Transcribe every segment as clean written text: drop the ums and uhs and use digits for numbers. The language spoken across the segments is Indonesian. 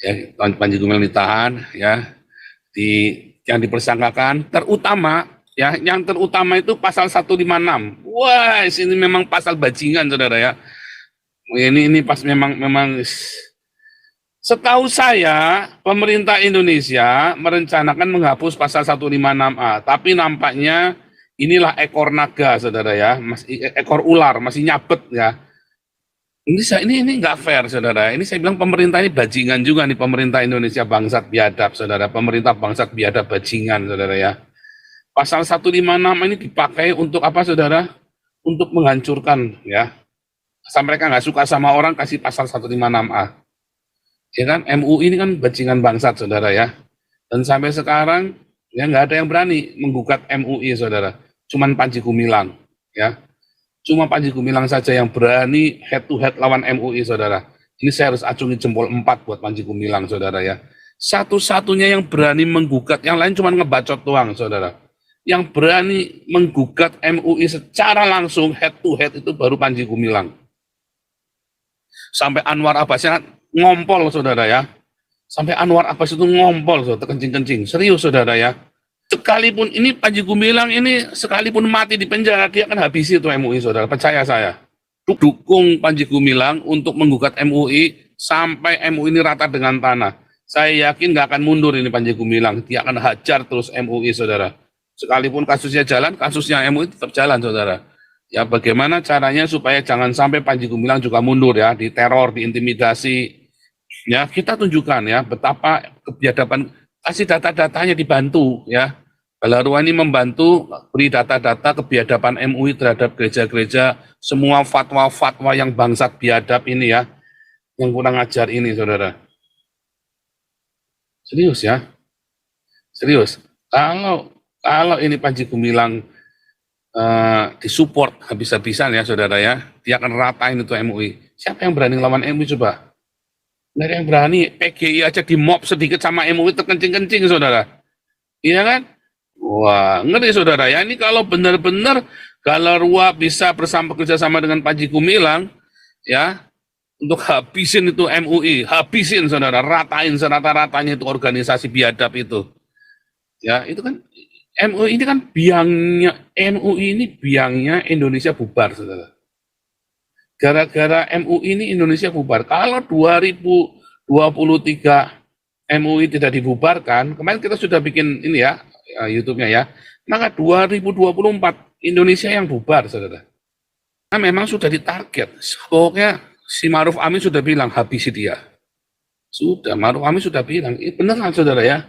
ya, Panji Gumilang ditahan, ya, yang dipersangkakan, terutama, ya, yang terutama itu pasal 156. Wah, ini memang pasal bajingan, saudara ya. Ini pas memang setahu saya, pemerintah Indonesia merencanakan menghapus pasal 156A, tapi nampaknya inilah ekor naga, saudara ya, ekor ular, masih nyabet ya. Ini nggak fair, saudara. Ini saya bilang pemerintah ini bajingan juga nih, pemerintah Indonesia bangsat biadab, saudara. Pemerintah bangsat biadab bajingan, saudara ya. Pasal 156 ini dipakai untuk apa, saudara? Untuk menghancurkan, ya. Asal mereka nggak suka sama orang, kasih pasal 156A. Ya kan, MUI ini kan bajingan bangsat, saudara ya. Dan sampai sekarang, ya nggak ada yang berani menggugat MUI, saudara. Cuman Panji Gumilang, ya. Cuma Panji Gumilang saja yang berani head to head lawan MUI, saudara. Ini saya harus acungi jempol 4 buat Panji Gumilang, saudara ya. Satu-satunya yang berani menggugat, yang lain cuma ngebacot doang, saudara. Yang berani menggugat MUI secara langsung head to head itu baru Panji Gumilang. Sampai Anwar Abbasnya ngompol, saudara ya. Sampai Anwar Abbas itu ngompol, saudara, kencing-kencing. Serius, saudara ya. Sekalipun ini Panji Gumilang ini sekalipun mati di penjara, dia akan habisi itu MUI, saudara, percaya saya. Dukung Panji Gumilang untuk menggugat MUI sampai MUI ini rata dengan tanah. Saya yakin nggak akan mundur ini Panji Gumilang, dia akan hajar terus MUI, saudara. Sekalipun kasusnya jalan, kasusnya MUI tetap jalan, saudara. Ya bagaimana caranya supaya jangan sampai Panji Gumilang juga mundur ya, diteror, diintimidasi. Ya kita tunjukkan ya betapa kebiadaban. Kasih data-datanya, dibantu ya. Balaroa ini membantu beri data-data kebiadaban MUI terhadap gereja-gereja, semua fatwa-fatwa yang bangsat biadab ini ya, yang kurang ajar ini, saudara. Serius ya, serius. Kalau ini Panji Gumilang disupport habis-habisan ya, saudara ya, dia akan ratain itu MUI. Siapa yang berani lawan MUI coba? Nggak ada yang berani. PGI aja di mob sedikit sama MUI terkencing-kencing, saudara. Iya kan? Wah, ngeri, saudara ya. Ini kalau benar-benar Balaroa bisa bekerja sama dengan Panji Gumilang, ya, untuk habisin itu MUI, habisin, saudara, ratain serata-ratanya itu organisasi biadab itu. Ya, itu kan MUI ini kan biangnya, MUI ini biangnya Indonesia bubar, saudara. Gara-gara MUI ini Indonesia bubar. Kalau 2023 MUI tidak dibubarkan, kemarin kita sudah bikin ini ya, YouTube-nya ya, maka 2024 Indonesia yang bubar, saudara. Nah, memang sudah ditarget. Pokoknya si Ma'ruf Amin sudah bilang, habisi dia. Sudah, Ma'ruf Amin sudah bilang. Ini benar, saudara ya.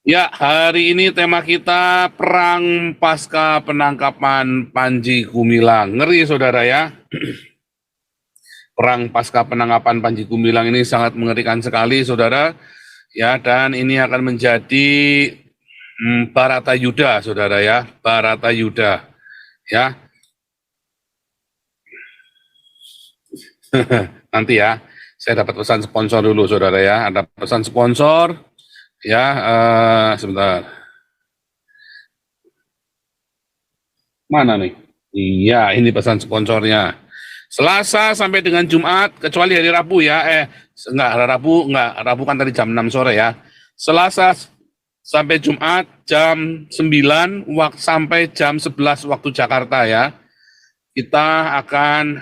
Ya, hari ini tema kita perang pasca penangkapan Panji Gumilang. Ngeri, saudara ya. Perang pasca penangkapan Panji Gumilang ini sangat mengerikan sekali, saudara. Ya, dan ini akan menjadi Baratayuda, saudara ya. Baratayuda. Ya. Nanti ya, saya dapat pesan sponsor dulu, saudara ya. Ada pesan sponsor. Ya, sebentar. Mana nih? Iya, ini pesan sponsornya. Selasa sampai dengan Jumat, kecuali hari Rabu ya. Enggak, Rabu kan tadi jam 6 sore ya. Selasa sampai Jumat jam 9 sampai jam 11 waktu Jakarta ya. Kita akan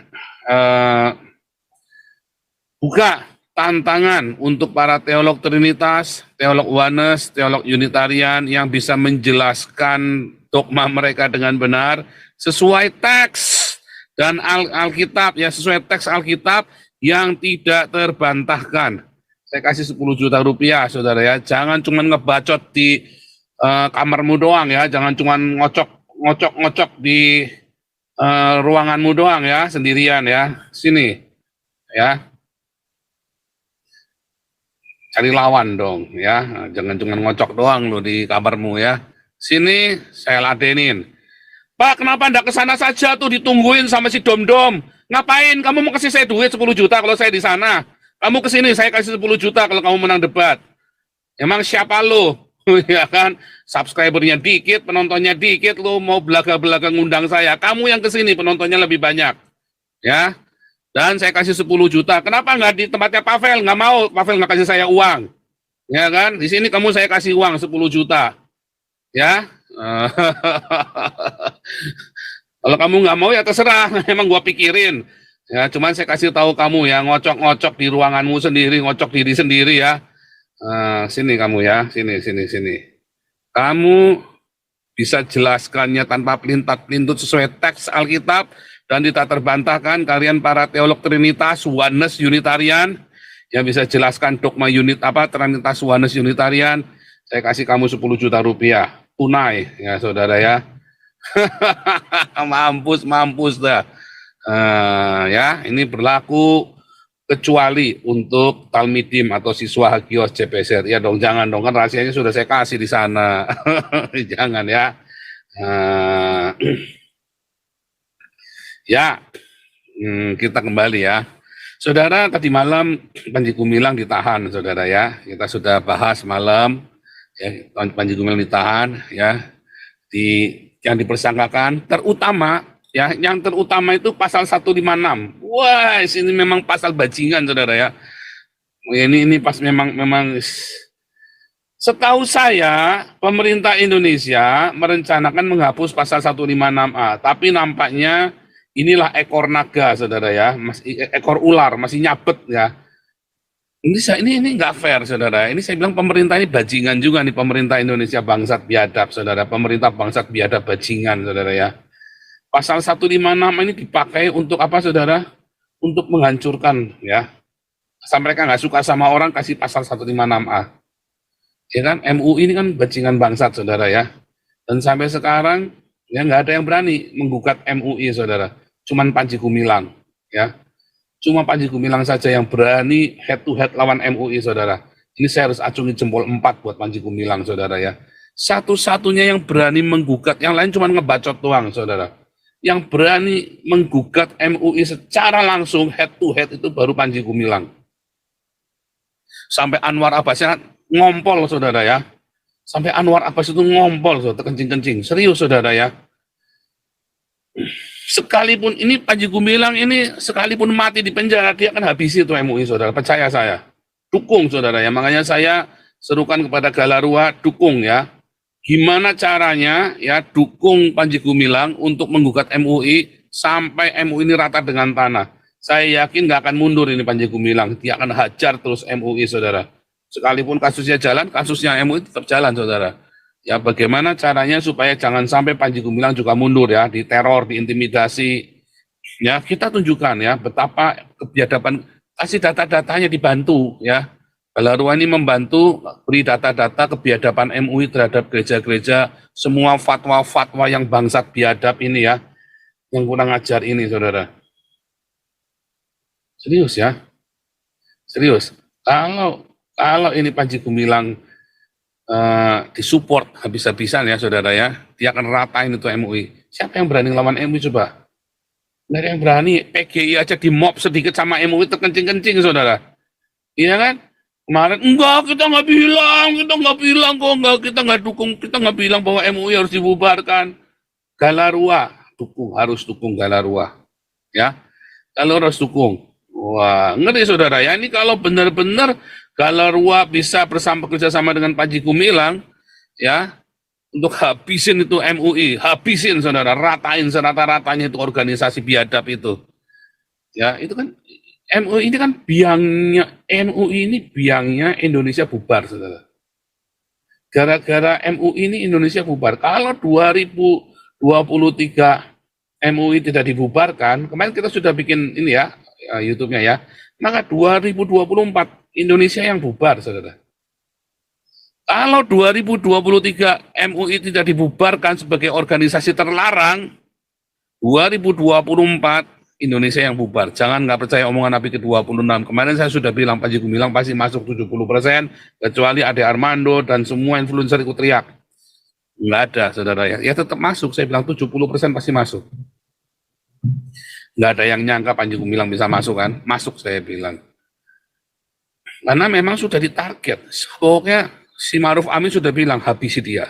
buka tantangan untuk para teolog Trinitas, teolog Oneness, teolog Unitarian yang bisa menjelaskan dogma mereka dengan benar sesuai teks dan Alkitab ya, sesuai teks Alkitab yang tidak terbantahkan. Saya kasih 10 juta rupiah, saudara ya. Jangan cuma ngebacot di kamarmu doang ya, jangan cuma ngocok di ruanganmu doang ya, sendirian ya. Sini ya. Cari lawan dong ya, jangan cuma ngocok doang lo di kamarmu ya. Sini saya ladenin. Pak, kenapa ndak ke sana saja tuh, ditungguin sama si Dom-Dom? Ngapain kamu mau kasih saya duit 10 juta kalau saya di sana? Kamu ke sini saya kasih 10 juta kalau kamu menang debat. Emang siapa lo? Ya kan, subscribernya dikit, penontonnya dikit, lo mau belaga-belaga ngundang saya. Kamu yang ke sini penontonnya lebih banyak. Ya. Dan saya kasih 10 juta. Kenapa nggak di tempatnya Pavel? Nggak mau, Pavel nggak kasih saya uang. Ya kan? Di sini kamu saya kasih uang 10 juta. Ya. Kalau kamu nggak mau ya terserah, emang gua pikirin. Ya, cuman saya kasih tahu kamu ya, ngocok-ngocok di ruanganmu sendiri, ngocok diri sendiri ya. Sini kamu ya, sini. Kamu bisa jelaskannya tanpa pelintat-pelintut sesuai teks Alkitab dan tidak terbantahkan. Kalian para teolog Trinitas, Oneness, Unitarian yang bisa jelaskan dogma unit apa Trinitas, Oneness, Unitarian. Saya kasih kamu 10 juta rupiah tunai ya saudara ya. mampus dah. Ya, ini berlaku kecuali untuk Talmidim atau siswa Hagios CPSR. Ya dong, jangan dong, kan rahasianya sudah saya kasih di sana. Jangan ya. Ya, kita kembali ya. Saudara, tadi malam Panji Gumilang ditahan, saudara ya. Kita sudah bahas malam, ya, Panji Gumilang ditahan, ya. Yang dipersangkakan, terutama, ya, yang terutama itu pasal 156. Wah, ini memang pasal bajingan, saudara ya. Ini pas memang setahu saya, pemerintah Indonesia merencanakan menghapus pasal 156A, tapi nampaknya inilah ekor naga, saudara ya, ekor ular masih nyabet ya. Ini nggak fair, saudara. Ini saya bilang pemerintah ini bajingan juga nih, pemerintah Indonesia bangsat biadab, saudara. Pemerintah bangsat biadab bajingan, saudara ya. Pasal 156 ini dipakai untuk apa, saudara? Untuk menghancurkan ya. Asal mereka nggak suka sama orang, kasih pasal 156A. Ya kan, MUI ini kan bajingan bangsat, saudara ya. Dan sampai sekarang ya nggak ada yang berani menggugat MUI, saudara. Cuman Panji Gumilang, ya. Cuma Panji Gumilang saja yang berani head to head lawan MUI, saudara. Ini saya harus acungi jempol 4 buat Panji Gumilang, saudara ya. Satu-satunya yang berani menggugat, yang lain cuma ngebacot doang, saudara. Yang berani menggugat MUI secara langsung head to head itu baru Panji Gumilang. Sampai Anwar Abbasnya ngompol, saudara ya. Sampai Anwar Abbas itu ngompol, saudara, kencing-kencing. Serius, saudara ya. Sekalipun ini Panji Gumilang ini sekalipun mati di penjara, dia akan habisi itu MUI, saudara. Percaya saya. Dukung, saudara ya. Makanya saya serukan kepada Galarua, dukung ya. Gimana caranya ya, dukung Panji Gumilang untuk menggugat MUI sampai MUI ini rata dengan tanah. Saya yakin nggak akan mundur ini Panji Gumilang. Dia akan hajar terus MUI, saudara. Sekalipun kasusnya jalan, kasusnya MUI tetap jalan, saudara. Ya bagaimana caranya supaya jangan sampai Panji Gumilang juga mundur ya, diteror, diintimidasi. Ya kita tunjukkan ya betapa kebiadaban, kasih data-datanya dibantu ya. Galarua ini membantu beri data-data kebiadaban MUI terhadap gereja-gereja, semua fatwa-fatwa yang bangsat biadab ini ya, yang kurang ajar ini, saudara. Serius ya, serius. Kalau ini Panji Gumilang disupport habis-habisan ya, saudara ya, dia akan ratain itu MUI. Siapa yang berani lawan MUI coba? Nggak ada yang berani. PGI aja di mob sedikit sama MUI terkencing-kencing, saudara. Iya kan? Kemarin enggak, kita nggak bilang kok, enggak, kita nggak dukung, kita nggak bilang bahwa MUI harus dibubarkan. Galarua harus dukung Galarua, ya. Kalau harus dukung. Wah, ngeri, saudara ya. Ini kalau benar-benar Galarua bisa bekerja sama dengan Panji Gumilang, ya, untuk habisin itu MUI, habisin, saudara, ratain serata-ratanya itu organisasi biadab itu. Ya, itu kan MUI ini kan biangnya, MUI ini biangnya Indonesia bubar, saudara. Gara-gara MUI ini Indonesia bubar. Kalau 2023 MUI tidak dibubarkan, kemarin kita sudah bikin ini ya, YouTube-nya ya, maka 2024 Indonesia yang bubar, saudara. Kalau 2023 MUI tidak dibubarkan sebagai organisasi terlarang, 2024 Indonesia yang bubar. Jangan nggak percaya omongan Nabi ke-26. Kemarin saya sudah bilang Panji Gumilang pasti masuk 70%, kecuali Ade Armando dan semua influencer ikut teriak. Nggak ada, saudara ya. Ya tetap masuk, saya bilang 70% pasti masuk. Nggak ada yang nyangka Panji Gumilang bisa masuk kan? Masuk, saya bilang. Karena memang sudah ditarget. Pokoknya si Maruf Amin sudah bilang, habisi dia.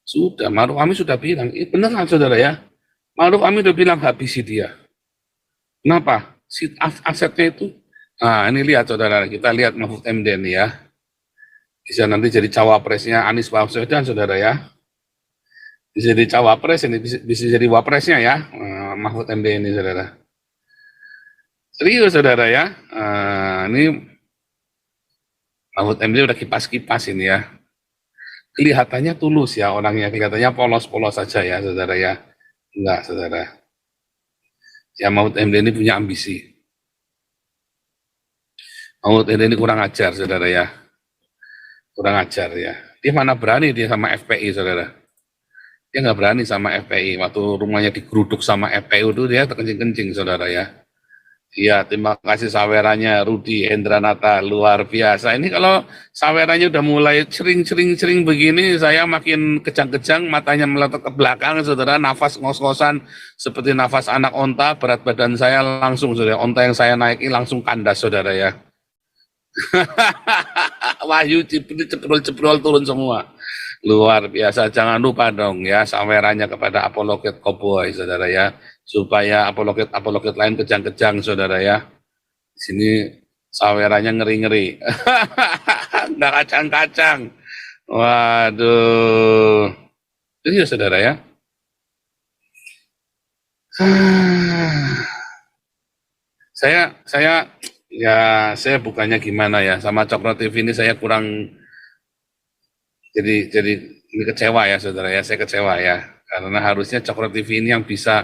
Sudah, Maruf Amin sudah bilang. Beneran, saudara ya. Maruf Amin sudah bilang, habisi dia. Kenapa? asetnya itu. Nah, ini lihat saudara, kita lihat Mahfud MD ini ya. Bisa nanti jadi cawapresnya Anies Baswedan saudara ya. Bisa jadi cawapres ini, bisa jadi wapresnya ya, Mahfud MD ini saudara. Serius saudara ya. Ini Mahfud MD udah kipas-kipas ini ya. Kelihatannya tulus ya orangnya, kelihatannya polos-polos saja ya saudara ya. Enggak saudara. Ya Mahfud MD ini punya ambisi. Mahfud MD ini kurang ajar saudara ya. Kurang ajar ya. Dia mana berani dia sama FPI saudara. Dia nggak berani sama FPI. Waktu rumahnya digeruduk sama FPI itu dia terkencing-kencing saudara ya. Iya, terima kasih sawerannya Rudi Hendranata, luar biasa. Ini kalau sawerannya udah mulai sering begini, saya makin kejang-kejang, matanya meletak ke belakang, saudara, nafas ngos-ngosan seperti nafas anak onta, berat badan saya langsung, saudara, onta yang saya naiki langsung kandas, saudara ya. Wahyu ceprol turun semua. Luar biasa, jangan lupa dong ya sawerannya kepada Apologet Cowboy, saudara ya, supaya apologet lain kejang-kejang, saudara ya. Di sini sawerannya ngeri-ngeri, nggak kacang-kacang. Waduh, itu ya saudara ya. Saya bukannya gimana ya, sama Cokro TV ini saya kurang, jadi ini kecewa ya saudara ya, saya kecewa ya, karena harusnya Cokro TV ini yang bisa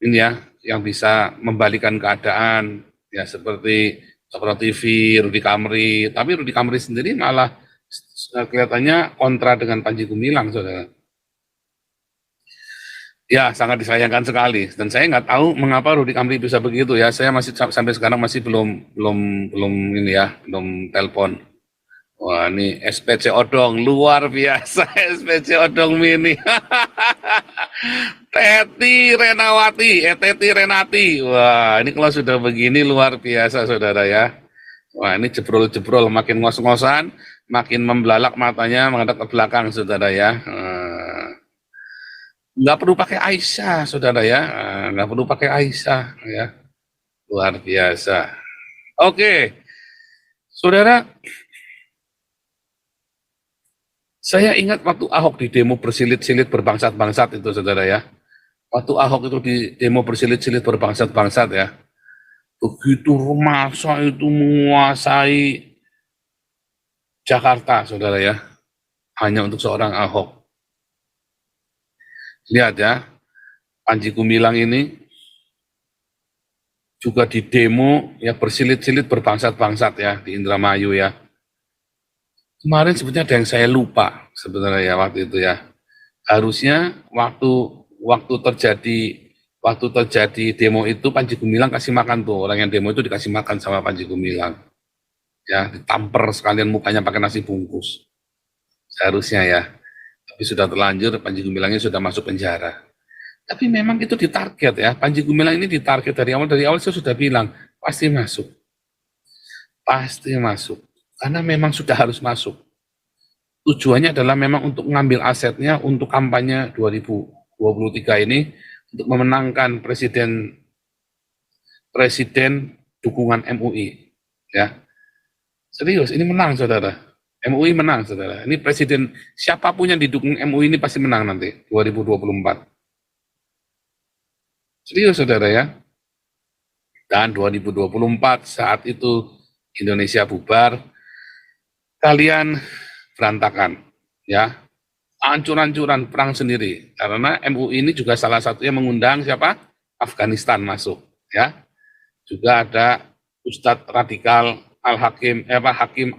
ini ya, yang bisa membalikan keadaan ya, seperti Cokro TV, Rudi Kamri, tapi Rudi Kamri sendiri malah kelihatannya kontra dengan Panji Gumilang, saudara. Ya, sangat disayangkan sekali. Dan saya nggak tahu mengapa Rudi Kamri bisa begitu ya. Saya masih sampai sekarang masih belum ini ya, belum telepon. Wah, ini SPC Odong luar biasa. SPC Odong mini. Teti Renati. Wah, ini kalau sudah begini luar biasa saudara ya. Wah, ini jebrol-jebrol, makin ngos-ngosan, makin membelalak matanya menghadap ke belakang saudara ya. Nggak perlu pakai Aisyah saudara ya. Nggak perlu pakai Aisyah ya. Luar biasa. Oke, saudara. Saya ingat waktu Ahok di demo bersilit-silit berbangsat-bangsat itu saudara ya. Waktu Ahok itu di demo bersilit-silit berbangsat-bangsat ya. Begitu masa itu menguasai Jakarta saudara ya. Hanya untuk seorang Ahok. Lihat ya, Panji Gumilang ini juga di demo ya bersilit-silit berbangsat-bangsat ya di Indramayu ya. Kemarin sebetulnya ada yang saya lupa sebenarnya ya waktu itu ya. Harusnya waktu terjadi demo itu Panji Gumilang kasih makan tuh, orang yang demo itu dikasih makan sama Panji Gumilang. Ya, ditamper sekalian mukanya pakai nasi bungkus. Seharusnya ya. Tapi sudah terlanjur, Panji Gumilangnya sudah masuk penjara. Tapi memang itu ditarget ya, Panji Gumilang ini ditarget dari awal saya sudah bilang, pasti masuk. Pasti masuk. Karena memang sudah harus masuk. Tujuannya adalah memang untuk mengambil asetnya untuk kampanye 2023 ini, untuk memenangkan presiden dukungan MUI. Ya, serius, ini menang saudara. MUI menang saudara. Ini presiden, siapapun yang didukung MUI ini pasti menang nanti 2024. Serius saudara ya. Dan 2024 saat itu Indonesia bubar, kalian berantakan ya, hancur-hancuran perang sendiri, karena MUI ini juga salah satunya mengundang siapa? Afghanistan masuk ya. Juga ada Ustadz radikal Hakim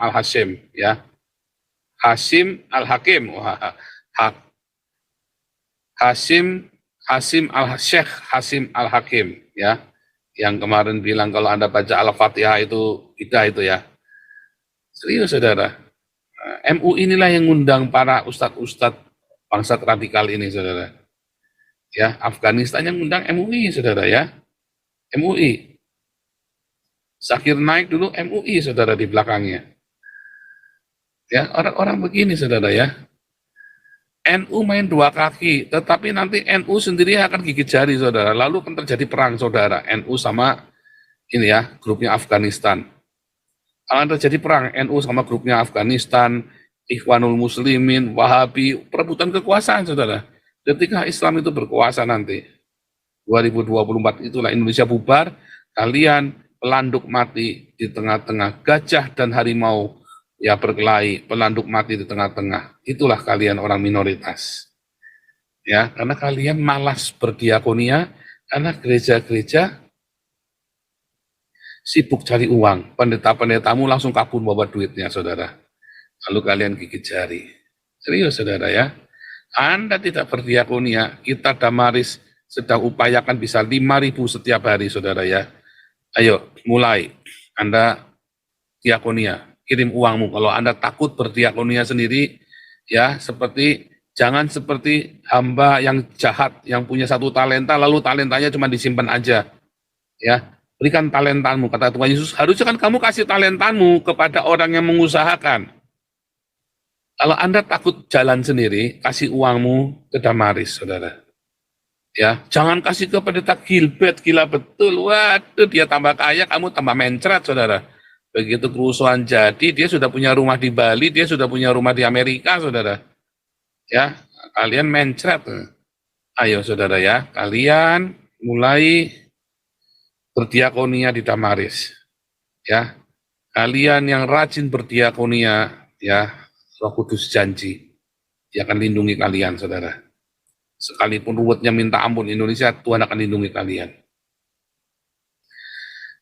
Al-Hashim ya. Hasim Al-Hakim, Hasim Al-Syekh Hasim Al-Hakim ya, yang kemarin bilang kalau Anda baca Al-Fatihah itu bidah itu ya. Serius saudara. MUI inilah yang ngundang para ustadz-ustadz bangsat radikal ini saudara. Ya, Afghanistan yang ngundang MUI saudara ya. MUI. Zakir Naik dulu MUI saudara di belakangnya. Ya, orang-orang begini saudara ya. NU main dua kaki, tetapi nanti NU sendiri akan gigit jari, saudara. Lalu akan terjadi perang, saudara. NU sama ini ya, grupnya Afghanistan. Akan terjadi perang NU sama grupnya Afghanistan, Ikhwanul Muslimin, Wahabi, perebutan kekuasaan, saudara. Ketika Islam itu berkuasa nanti, 2024 itulah Indonesia bubar, kalian pelanduk mati di tengah-tengah, gajah dan harimau ya berkelahi, pelanduk mati di tengah-tengah. Itulah kalian orang minoritas. Ya, karena kalian malas berdiakonia, karena gereja-gereja sibuk cari uang. Pendeta-pendetamu langsung kabur bawa duitnya, saudara. Lalu kalian gigit jari. Serius, saudara ya. Anda tidak berdiakonia, kita Damaris sedang upayakan bisa 5.000 setiap hari, saudara ya. Ayo, mulai. Anda diakonia, kirim uangmu. Kalau Anda takut berdiakonia sendiri, ya jangan seperti hamba yang jahat, yang punya satu talenta, lalu talentanya cuma disimpan aja. Ya, berikan talentamu, kata Tuhan Yesus. Harusnya kan kamu kasih talentamu kepada orang yang mengusahakan. Kalau Anda takut jalan sendiri, kasih uangmu ke Damaris, saudara. Ya, jangan kasih ke pendeta Gilbert, gila betul. Waduh, dia tambah kaya, kamu tambah mencret, saudara. Begitu kerusuhan jadi, dia sudah punya rumah di Bali, dia sudah punya rumah di Amerika, saudara. Ya, kalian mencret. Ayo, saudara ya, kalian mulai berdiakonia di Damaris. Ya, kalian yang rajin berdiakonia, ya, Roh Kudus janji, dia akan lindungi kalian, saudara. Sekalipun ruwetnya minta ampun Indonesia, Tuhan akan lindungi kalian.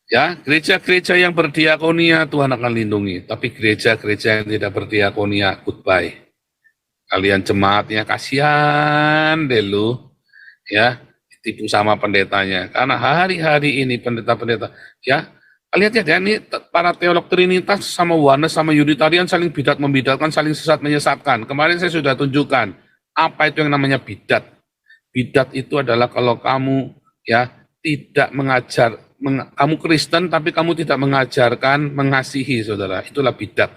Ya, gereja-gereja yang berdiakonia Tuhan akan lindungi, tapi gereja-gereja yang tidak berdiakonia, goodbye. Kalian jemaatnya kasihan deh lu, ya, ditipu sama pendetanya. Karena hari-hari ini pendeta-pendeta, ya, lihat ya, ini para teolog Trinitas sama Oneness sama Unitarian saling bidat-membidatkan, saling sesat-menyesatkan. Kemarin saya sudah tunjukkan apa itu yang namanya bidat. Bidat itu adalah kalau kamu ya tidak mengajar, kamu Kristen tapi kamu tidak mengajarkan mengasihi, saudara. Itulah bidat.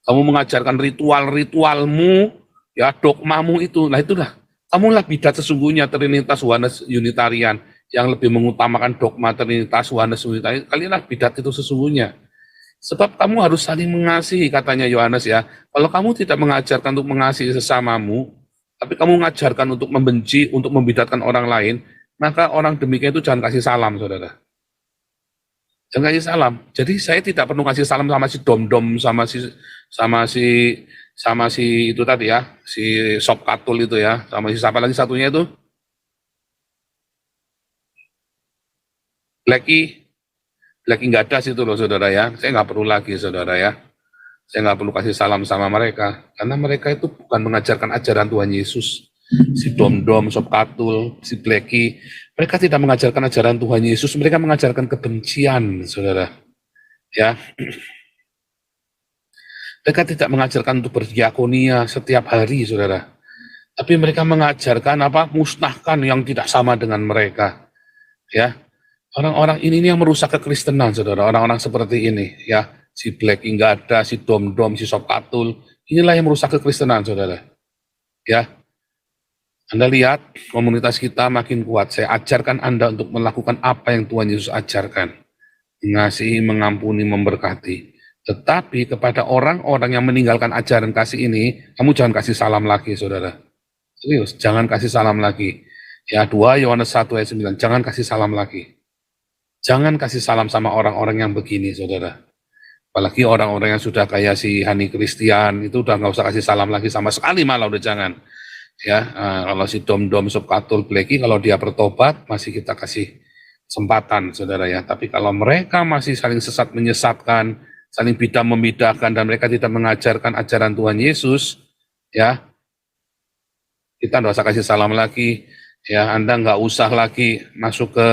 Kamu mengajarkan ritual-ritualmu, ya dogmamu itu, nah itulah. Kamulah bidat sesungguhnya Trinitas Oneness Unitarian yang lebih mengutamakan dogma Trinitas Oneness Unitarian. Kalianlah bidat itu sesungguhnya. Sebab kamu harus saling mengasihi, katanya Yohanes ya. Kalau kamu tidak mengajarkan untuk mengasihi sesamamu, tapi kamu mengajarkan untuk membenci, untuk membidatkan orang lain, maka orang demikian itu jangan kasih salam, saudara. Jangan kasih salam. Jadi saya tidak perlu kasih salam sama si dom-dom, sama si itu tadi ya, si Sop Katul itu ya, sama si siapa lagi satunya itu, Blacky nggak ada situ loh, saudara ya. Saya nggak perlu lagi, saudara ya. Saya nggak perlu kasih salam sama mereka, karena mereka itu bukan mengajarkan ajaran Tuhan Yesus. Si dom-dom, Sop Katul, si Blacky, mereka tidak mengajarkan ajaran Tuhan Yesus, mereka mengajarkan kebencian, saudara. Ya, mereka tidak mengajarkan untuk berdiakonia setiap hari, saudara. Tapi mereka mengajarkan apa? Musnahkan yang tidak sama dengan mereka. Ya, orang-orang ini yang merusak kekristenan, saudara. Orang-orang seperti ini, ya, si Blacky nggak ada, si dom-dom, si Sop Katul, inilah yang merusak kekristenan, saudara. Ya, Anda lihat komunitas kita makin kuat. Saya ajarkan Anda untuk melakukan apa yang Tuhan Yesus ajarkan, mengasihi, mengampuni, memberkati. Tetapi kepada orang-orang yang meninggalkan ajaran kasih ini, kamu jangan kasih salam lagi, saudara. Serius, jangan kasih salam lagi. Ya, 2 Yohanes 1 ayat 9, jangan kasih salam lagi. Jangan kasih salam sama orang-orang yang begini, saudara. Apalagi orang-orang yang sudah kayak si Hani Christian, itu udah nggak usah kasih salam lagi sama sekali, malah udah jangan. Ya, kalau si dom-dom, Sop Katul, Blacky, kalau dia bertobat, masih kita kasih kesempatan, saudara ya. Tapi kalau mereka masih saling sesat menyesatkan, saling bidah membidahkan, dan mereka tidak mengajarkan ajaran Tuhan Yesus, ya, kita nggak usah kasih salam lagi, ya. Anda nggak usah lagi masuk ke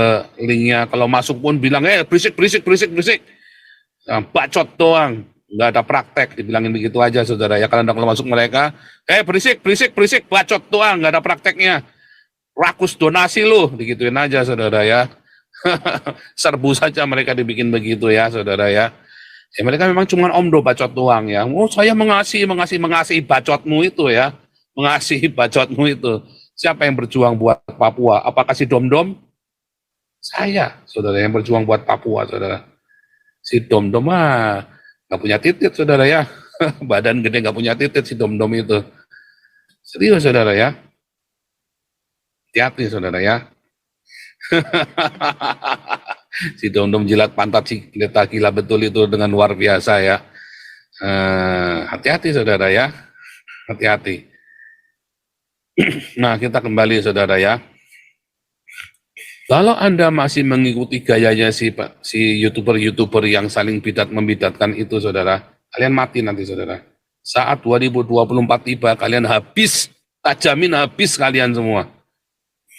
linknya. Kalau masuk pun bilang, berisik, nah, bacot doang, nggak ada praktek, dibilangin begitu aja, saudara ya. Kalau masuk mereka, berisik, bacot doang, nggak ada prakteknya, rakus donasi lu, digituin aja, saudara ya. Serbu saja mereka dibikin begitu ya, saudara ya. Ya mereka memang cuma omdo bacot doang ya. Oh, saya mengasihi bacotmu itu ya. mengasihi bacotmu itu. Siapa yang berjuang buat Papua? Apakah si Dom-Dom? Saya, saudara, yang berjuang buat Papua, saudara. Si Dom-Dom mah nggak punya titik, saudara ya. Badan gede nggak punya titik si Dom-Dom itu. Serius, saudara ya. Hati-hati, saudara ya. Si Dom-Dom jilat pantat si gila betul itu dengan luar biasa ya. Hati-hati, saudara ya. Hati-hati. Nah, kita kembali, saudara ya. Kalau Anda masih mengikuti gayanya si YouTuber-YouTuber yang saling membidatkan itu, saudara, kalian mati nanti, saudara. Saat 2024 tiba, kalian habis, tak jamin habis kalian semua.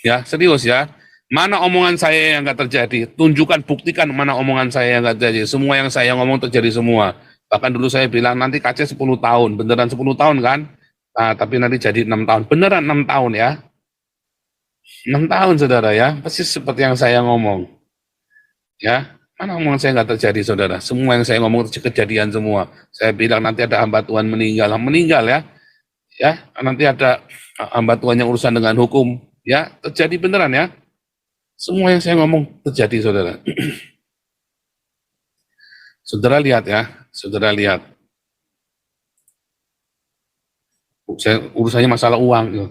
Ya, serius ya. Mana omongan saya yang nggak terjadi? Tunjukkan, buktikan mana omongan saya yang nggak terjadi. Semua yang saya ngomong terjadi semua. Bahkan dulu saya bilang nanti KC 10 tahun, beneran 10 tahun kan? Nah, tapi nanti jadi 6 tahun, beneran 6 tahun ya. 6 tahun, saudara ya, persis seperti yang saya ngomong. Ya, mana omongan saya nggak terjadi, saudara. Semua yang saya ngomong kejadian semua. Saya bilang nanti ada hamba Tuhan meninggal ya. Ya, nanti ada hamba Tuhan yang urusan dengan hukum. Ya, terjadi beneran ya. Semua yang saya ngomong terjadi, saudara. Saudara lihat ya, saudara lihat. Urusannya masalah uang. Gitu.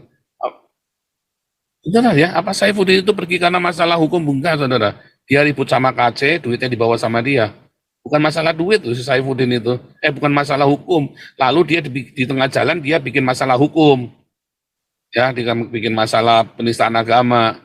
Saudara ya, apa Saifuddin itu pergi karena masalah hukum? Bukan, saudara. Dia ribut sama KC, duitnya dibawa sama dia. Bukan masalah duit si Saifuddin itu. Bukan masalah hukum. Lalu dia di tengah jalan dia bikin masalah hukum. Ya, dia bikin masalah penistaan agama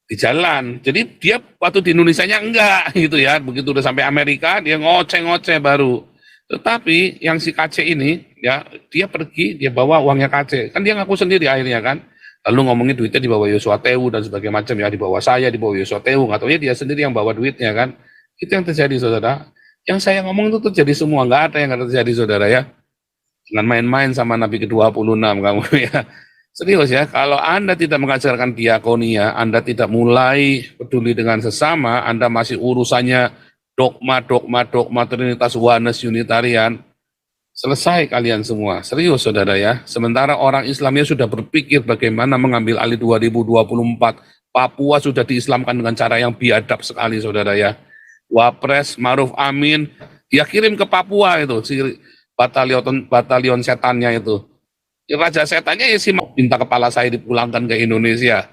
di jalan. Jadi dia waktu di Indonesianya enggak gitu ya. Begitu udah sampai Amerika dia ngoceh-ngoceh baru. Tetapi yang si KC ini ya, dia pergi, dia bawa uangnya KC. Kan dia ngaku sendiri akhirnya kan. Lalu ngomongin duitnya di bawah Yosua Tewu dan sebagainya macam ya, di bawah saya, di bawah Yosua Tewu, nggak tahu ya dia sendiri yang bawa duitnya kan. Itu yang terjadi, saudara. Yang saya ngomong itu terjadi semua, nggak ada yang nggak terjadi, saudara ya. Jangan main-main sama Nabi ke-26 kamu ya. Serius ya, kalau Anda tidak mengajarkan diakonia, Anda tidak mulai peduli dengan sesama, Anda masih urusannya dogma Trinitas Oneness Unitarian, selesai kalian semua, serius saudara ya. Sementara orang Islamnya sudah berpikir bagaimana mengambil alih 2024. Papua sudah diislamkan dengan cara yang biadab sekali, saudara ya. Wapres Maruf Amin, dia kirim ke Papua itu, si batalion setannya itu. Raja setannya ya sih minta kepala saya dipulangkan ke Indonesia.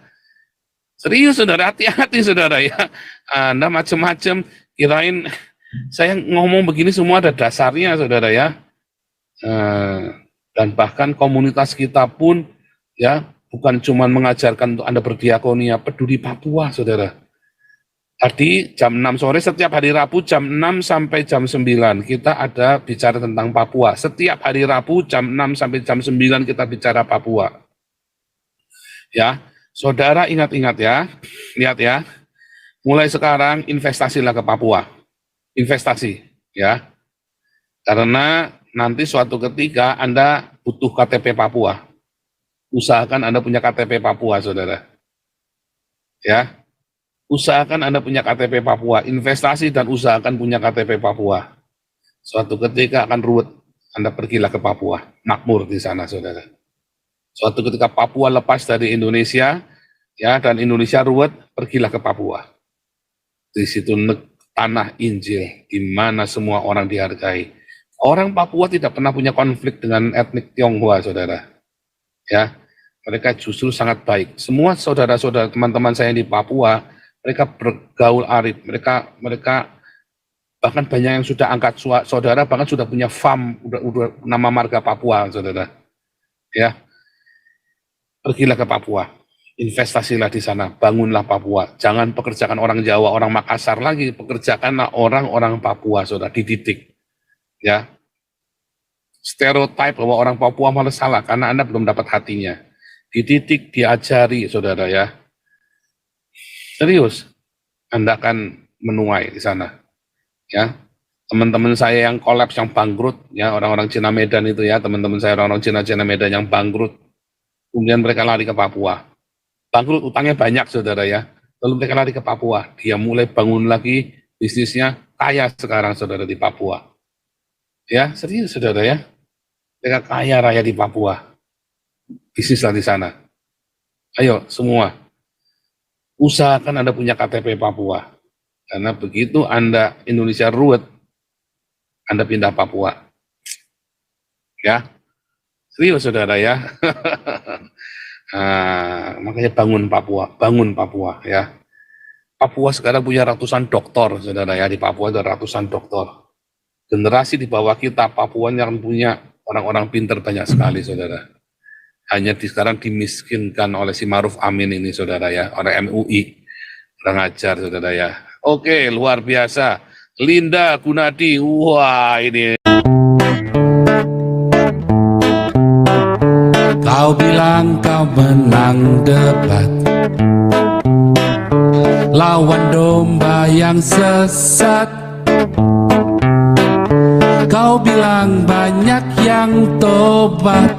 Serius saudara, hati-hati saudara ya. Anda macam-macam, kirain saya ngomong begini semua ada dasarnya, saudara ya. Dan bahkan komunitas kita pun ya bukan cuma mengajarkan untuk Anda berdiakonia, peduli Papua, saudara. Tadi jam 6 sore setiap hari Rabu jam 6 sampai jam 9 kita ada bicara tentang Papua. Setiap hari Rabu jam 6 sampai jam 9 kita bicara Papua. Ya, saudara ingat-ingat ya, lihat ya. Mulai sekarang investasilah ke Papua. Investasi ya. Karena nanti suatu ketika Anda butuh KTP Papua. Usahakan Anda punya KTP Papua, saudara. Ya, usahakan Anda punya KTP Papua. Investasi dan usahakan punya KTP Papua. Suatu ketika akan ruwet, Anda pergilah ke Papua. Makmur di sana, saudara. Suatu ketika Papua lepas dari Indonesia, ya, dan Indonesia ruwet, pergilah ke Papua. Di situ tanah Injil, di mana semua orang dihargai. Orang Papua tidak pernah punya konflik dengan etnik Tionghoa, saudara. Ya, mereka justru sangat baik. Semua saudara-saudara, teman-teman saya di Papua, mereka bergaul arif. Mereka bahkan banyak yang sudah angkat saudara, bahkan sudah punya farm, udah nama marga Papua, saudara. Ya, pergilah ke Papua, investasilah di sana, bangunlah Papua. Jangan pekerjakan orang Jawa, orang Makassar lagi, pekerjakanlah orang-orang Papua, saudara, dididik. Ya, stereotip bahwa orang Papua malah salah karena Anda belum dapat hatinya. Dididik, diajari, saudara ya. Serius, Anda akan menuai di sana. Ya, teman-teman saya yang kolaps, yang bangkrut, ya orang-orang Cina Medan itu ya, teman-teman saya orang-orang Cina Medan yang bangkrut, kemudian mereka lari ke Papua. Bangkrut, utangnya banyak, saudara ya. Lalu mereka lari ke Papua. Dia mulai bangun lagi bisnisnya, kaya sekarang, saudara, di Papua. Ya, serius, saudara ya. Mereka kaya raya di Papua. bisnislah di sana. Ayo semua, usahakan Anda punya KTP Papua. Karena begitu Anda Indonesia ruwet, Anda pindah Papua. Ya, serius saudara ya. Nah, makanya bangun Papua ya. Papua sekarang punya ratusan doktor, saudara ya. Di Papua ada ratusan doktor. Generasi di bawah kita, Papua yang punya orang-orang pinter banyak sekali, saudara. Hanya sekarang dimiskinkan oleh si Maruf Amin ini, saudara ya. Orang MUI, orang ajar, saudara ya. Oke, luar biasa. Linda Gunadi, wah ini. Kau bilang kau menang debat, lawan domba yang sesat. Kau bilang banyak yang tobat.